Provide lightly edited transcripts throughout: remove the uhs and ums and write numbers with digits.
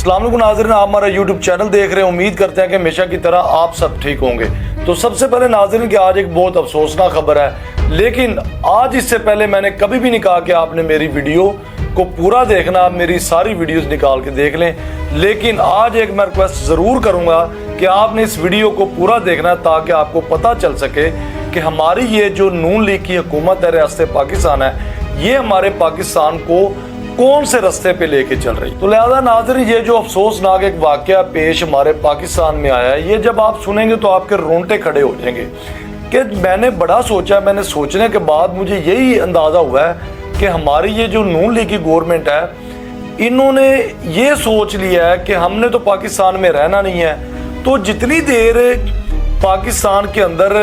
अस्सलाम वालेकुम नाज़रीन, आप हमारा यूट्यूब चैनल देख रहे हैं। उम्मीद करते हैं कि हमेशा की तरह आप सब ठीक होंगे। तो सबसे पहले नाज़रीन कि आज एक बहुत अफसोसनाक खबर है, लेकिन आज इससे पहले मैंने कभी भी नहीं कहा कि आपने मेरी वीडियो को पूरा देखना, आप मेरी सारी वीडियोस निकाल के देख लें। लेकिन आज एक मैं रिक्वेस्ट ज़रूर करूँगा कि आपने इस वीडियो को पूरा देखना ताकि आपको पता चल सके कि हमारी ये जो नून लीग की हुकूमत है, रियासत पाकिस्तान है, ये हमारे पाकिस्तान को कौन से रास्ते पे लेके चल रही। तो लिहाजा नाज़रीन, ये जो अफसोसनाक एक वाकया पेश हमारे पाकिस्तान में आया है, ये जब आप सुनेंगे तो आपके रोंगटे खड़े हो जाएंगे। कि मैंने बड़ा सोचा, मैंने सोचने के बाद मुझे यही अंदाज़ा हुआ है कि हमारी ये जो नून लीग की गवर्नमेंट है, इन्होंने ये सोच लिया है कि हमने तो पाकिस्तान में रहना नहीं है, तो जितनी देर पाकिस्तान के अंदर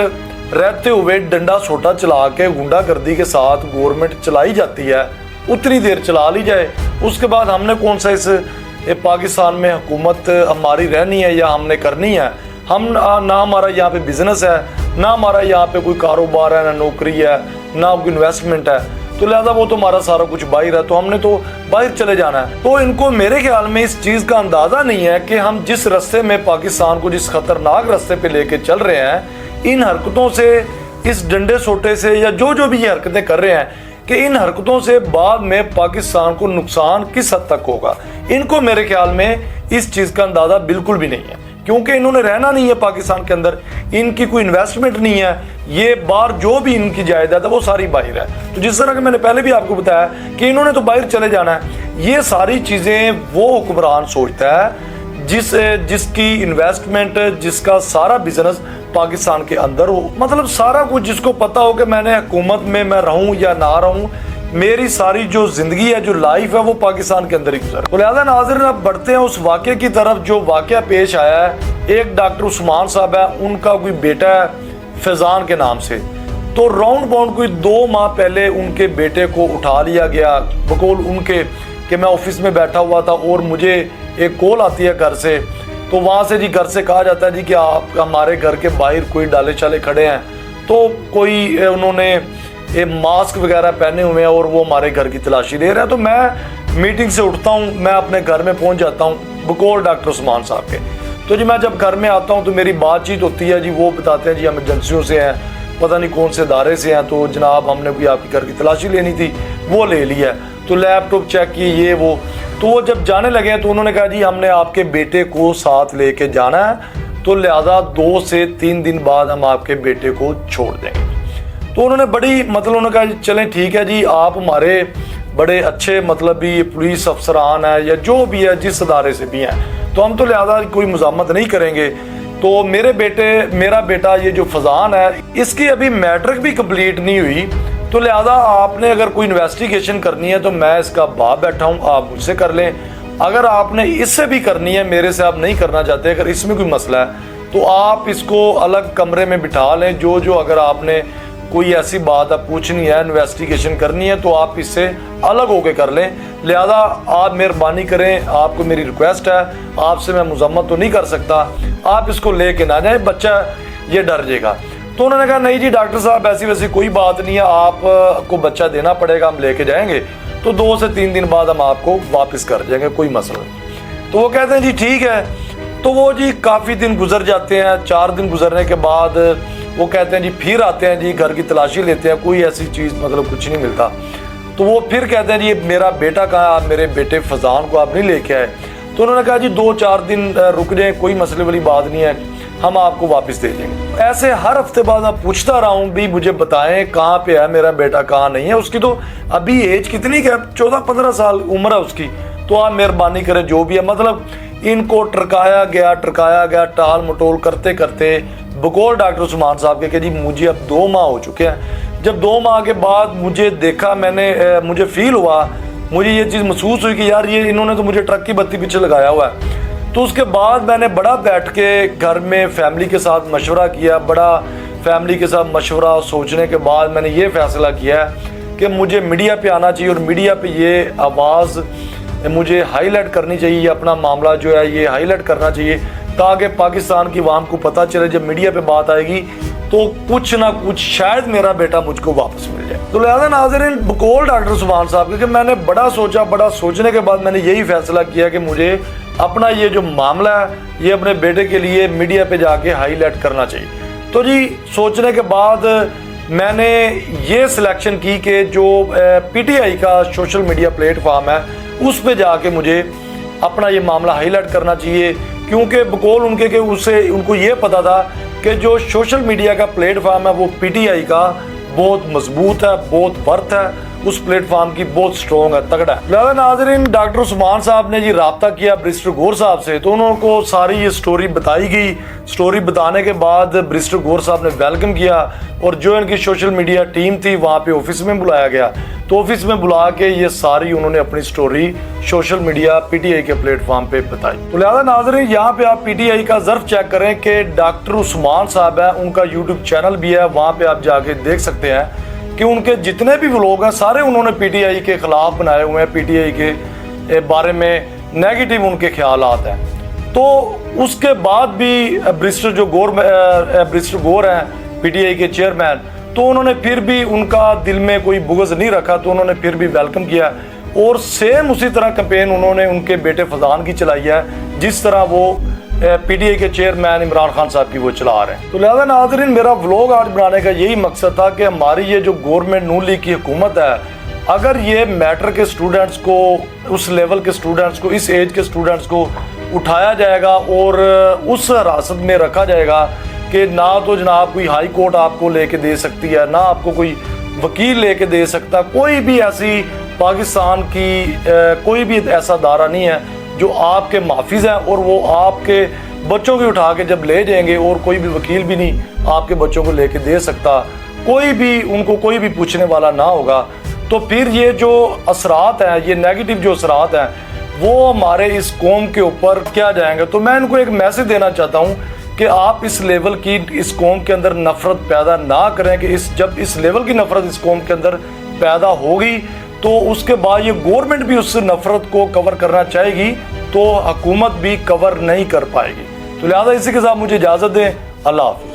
रहते हुए डंडा सोटा चला के गुंडागर्दी के साथ गवर्नमेंट चलाई जाती है, उतनी देर चला ली जाए। उसके बाद हमने कौन सा इस पाकिस्तान में हुकूमत हमारी रहनी है या हमने करनी है। हम ना हमारा यहाँ पे बिजनेस है, ना हमारा यहाँ पे कोई कारोबार है, ना नौकरी है, ना कोई इन्वेस्टमेंट है। तो लिहाजा वो तो हमारा सारा कुछ बाहर है, तो हमने तो बाहर चले जाना है। तो इनको मेरे ख्याल में इस चीज़ का अंदाज़ा नहीं है कि हम जिस रास्ते में पाकिस्तान को, जिस खतरनाक रास्ते पे लेके चल रहे हैं, इन हरकतों से, इस डंडे सोटे से या जो भी ये हरकतें कर रहे हैं, कि इन हरकतों से बाद में पाकिस्तान को नुकसान किस हद तक होगा। इनको मेरे ख्याल में इस चीज़ का अंदाज़ा बिल्कुल भी नहीं है, क्योंकि इन्होंने रहना नहीं है पाकिस्तान के अंदर, इनकी कोई इन्वेस्टमेंट नहीं है, ये बाहर जो भी इनकी जायदाद है वो सारी बाहर है। तो जिस तरह कि मैंने पहले भी आपको बताया कि इन्होंने तो बाहर चले जाना है। ये सारी चीज़ें वो हुक्मरान सोचता है जिसकी इन्वेस्टमेंट, जिसका सारा बिजनेस पाकिस्तान के अंदर हो, मतलब सारा कुछ जिसको पता हो कि मैंने हुकूमत में मैं रहूं या ना रहूं, मेरी सारी जो जिंदगी है, जो लाइफ है, वो पाकिस्तान के अंदर ही गुजर। तो लिहाजा नाज़रीन, अब बढ़ते हैं उस वाक़े की तरफ जो वाक़या पेश आया है। एक डॉक्टर उस्मान साहब है, उनका कोई बेटा है फैज़ान के नाम से। तो राउंड बाउंड कोई 2 माह पहले उनके बेटे को उठा लिया गया, बकौल उनके कि मैं ऑफिस में बैठा हुआ था और मुझे एक कॉल आती है घर से। तो वहाँ से जी घर से कहा जाता है जी कि आप हमारे घर के बाहर कोई डाले चाले खड़े हैं। तो कोई उन्होंने मास्क वगैरह पहने हुए हैं और वो हमारे घर की तलाशी ले रहे हैं। तो मैं मीटिंग से उठता हूँ, मैं अपने घर में पहुँच जाता हूँ बकौल डॉक्टर उस्मान साहब के। तो जी मैं जब घर में आता हूँ तो मेरी बातचीत होती है जी, वो बताते हैं जी हम एजेंसियों से हैं, पता नहीं कौन से इदारे से हैं, तो जनाब हमने कोई आपके घर की तलाशी लेनी थी, वो ले लिया। तो लैपटॉप चेक किए, ये वो। तो वो जब जाने लगे तो उन्होंने कहा जी हमने आपके बेटे को साथ लेके जाना है, तो लिहाजा 2 से 3 दिन बाद हम आपके बेटे को छोड़ देंगे। तो उन्होंने बड़ी उन्होंने कहा चलें ठीक है जी, आप हमारे बड़े अच्छे भी पुलिस अफसरान हैं या जो भी है, जिस अदारे से भी हैं, तो हम तो लिहाजा कोई मज़ामत नहीं करेंगे। तो मेरा बेटा ये जो फज़ान है, इसकी अभी मैट्रिक भी कंप्लीट नहीं हुई, तो लिहाजा आपने अगर कोई इन्वेस्टिगेशन करनी है तो मैं इसका बाप बैठा हूँ, आप मुझसे कर लें। अगर आपने इससे भी करनी है, मेरे से आप नहीं करना चाहते, अगर इसमें कोई मसला है तो आप इसको अलग कमरे में बिठा लें। जो अगर आपने कोई ऐसी बात आप पूछनी है, इन्वेस्टिगेशन करनी है, तो आप इससे अलग होके कर लें। लिहाजा आप मेहरबानी करें, आपको मेरी रिक्वेस्ट है, आपसे मैं मज़म्मत तो नहीं कर सकता, आप इसको लेके ना जाए, बच्चा ये डर जाएगा। तो उन्होंने कहा नहीं जी डॉक्टर साहब ऐसी वैसी कोई बात नहीं है, आपको बच्चा देना पड़ेगा, हम लेके जाएंगे, तो 2 से 3 दिन बाद हम आपको वापस कर जाएंगे, कोई मसला नहीं। तो वो कहते हैं जी ठीक है। तो वो जी काफ़ी दिन गुजर जाते हैं। 4 दिन गुजरने के बाद वो कहते हैं जी फिर आते हैं जी, घर की तलाशी लेते हैं, कोई ऐसी चीज़ कुछ नहीं मिलता। तो वो फिर कहते हैं जी मेरा बेटा कहाँ है, आप मेरे बेटे फज़ान को आप नहीं लेके आए। तो उन्होंने कहा जी 2-4 दिन रुक जाएँ, कोई मसले वाली बात नहीं है, हम आपको वापस दे देंगे। ऐसे हर हफ्ते बाद मैं पूछता रहा हूँ भी मुझे बताएं कहाँ पे है मेरा बेटा, कहाँ नहीं है। उसकी तो अभी एज कितनी है, 14-15 साल उम्र है उसकी। तो आप मेहरबानी करें, जो भी है, इनको टरकाया गया, टाल मटोल करते करते बकौल डॉक्टर उस्मान साहब के कि जी मुझे अब 2 माह हो चुके हैं। जब 2 माह के बाद मुझे देखा, मुझे फील हुआ, मुझे ये चीज़ महसूस हुई कि यार ये इन्होंने तो मुझे ट्रक की बत्ती पीछे लगाया हुआ है। तो उसके बाद मैंने बड़ा बैठ के घर में फैमिली के साथ मशवरा किया, बड़ा फैमिली के साथ मशवरा सोचने के बाद मैंने ये फ़ैसला किया कि मुझे मीडिया पे आना चाहिए और मीडिया पे ये आवाज़ मुझे हाईलाइट करनी चाहिए, अपना मामला जो है ये हाईलाइट करना चाहिए, ताकि पाकिस्तान की आवाम को पता चले जब मीडिया पे बात आएगी तो कुछ ना कुछ शायद मेरा बेटा मुझको वापस मिल जाए। तो लिहाजा नाज़रीन, बकौल डॉक्टर उस्मान साहब, क्योंकि मैंने बड़ा सोचा, बड़ा सोचने के बाद मैंने यही फैसला किया कि मुझे अपना ये जो मामला है ये अपने बेटे के लिए मीडिया पे जाके हाईलाइट करना चाहिए। तो जी सोचने के बाद मैंने ये सिलेक्शन की कि जो पीटीआई का सोशल मीडिया प्लेटफॉर्म है उस पे जाके मुझे अपना ये मामला हाईलाइट करना चाहिए, क्योंकि बकौल उनके कि उससे उनको ये पता था कि जो सोशल मीडिया का प्लेटफॉर्म है वो पीटीआई का बहुत मजबूत है, बहुत वर्थ है, उस प्लेटफॉर्म की बहुत स्ट्रॉन्ग है, तगड़ा है। लिहाजा नाज़रीन, डॉक्टर उस्मान साहब ने जी राब्ता किया बैरिस्टर गौर साहब से, तो उनको सारी ये स्टोरी बताई गई। स्टोरी बताने के बाद बैरिस्टर गौर साहब ने वेलकम किया और जो इनकी सोशल मीडिया टीम थी वहाँ पे ऑफिस में बुलाया गया। तो ऑफिस में बुला के ये सारी उन्होंने अपनी स्टोरी सोशल मीडिया पीटीआई के प्लेटफॉर्म पे बताई। तो लिहाजा नाज़रीन, यहाँ पे आप पीटीआई का ज़र्फ चेक करें कि डॉक्टर उस्मान साहब है, उनका यूट्यूब चैनल भी है, वहाँ पे आप जाके देख सकते हैं कि उनके जितने भी व्लॉग हैं सारे उन्होंने पीटीआई के खिलाफ बनाए हुए हैं, पीटीआई के बारे में नेगेटिव उनके ख्यालात हैं। तो उसके बाद भी बैरिस्टर गौर हैं पीटीआई के चेयरमैन, तो उन्होंने फिर भी उनका दिल में कोई बुग़्ज़ नहीं रखा, तो उन्होंने फिर भी वेलकम किया और सेम उसी तरह कैंपेन उन्होंने उनके बेटे फजान की चलाई है जिस तरह वो पीटीआई के चेयरमैन इमरान खान साहब की वो चला रहे हैं। तो लिहाजा नाज़रीन, मेरा व्लॉग आज बनाने का यही मकसद था कि हमारी ये जो गवर्नमेंट नून लीग की हुकूमत है, अगर ये मैटर के स्टूडेंट्स को, उस लेवल के स्टूडेंट्स को, इस एज के स्टूडेंट्स को उठाया जाएगा और उस हिरासत में रखा जाएगा कि ना तो जनाब कोई हाई कोर्ट आपको लेके दे सकती है, ना आपको कोई वकील लेके दे सकता, कोई भी ऐसी पाकिस्तान की कोई भी ऐसा दायरा नहीं है जो आपके माफिज हैं और वो आपके बच्चों की उठा के जब ले जाएंगे, और कोई भी वकील भी नहीं आपके बच्चों को लेके दे सकता, कोई भी उनको कोई भी पूछने वाला ना होगा। तो फिर ये जो असरात हैं, ये नेगेटिव जो असरात हैं, वो हमारे इस कौम के ऊपर क्या जाएंगे। तो मैं इनको एक मैसेज देना चाहता हूँ कि आप इस लेवल की इस कौम के अंदर नफरत पैदा ना करें कि जब इस लेवल की नफरत इस कौम के अंदर पैदा होगी तो उसके बाद ये गवर्नमेंट भी उस नफरत को कवर करना चाहेगी तो हुकूमत भी कवर नहीं कर पाएगी। तो लिहाजा इसी के साथ मुझे इजाज़त दें। अल्लाह हाफ़िज़।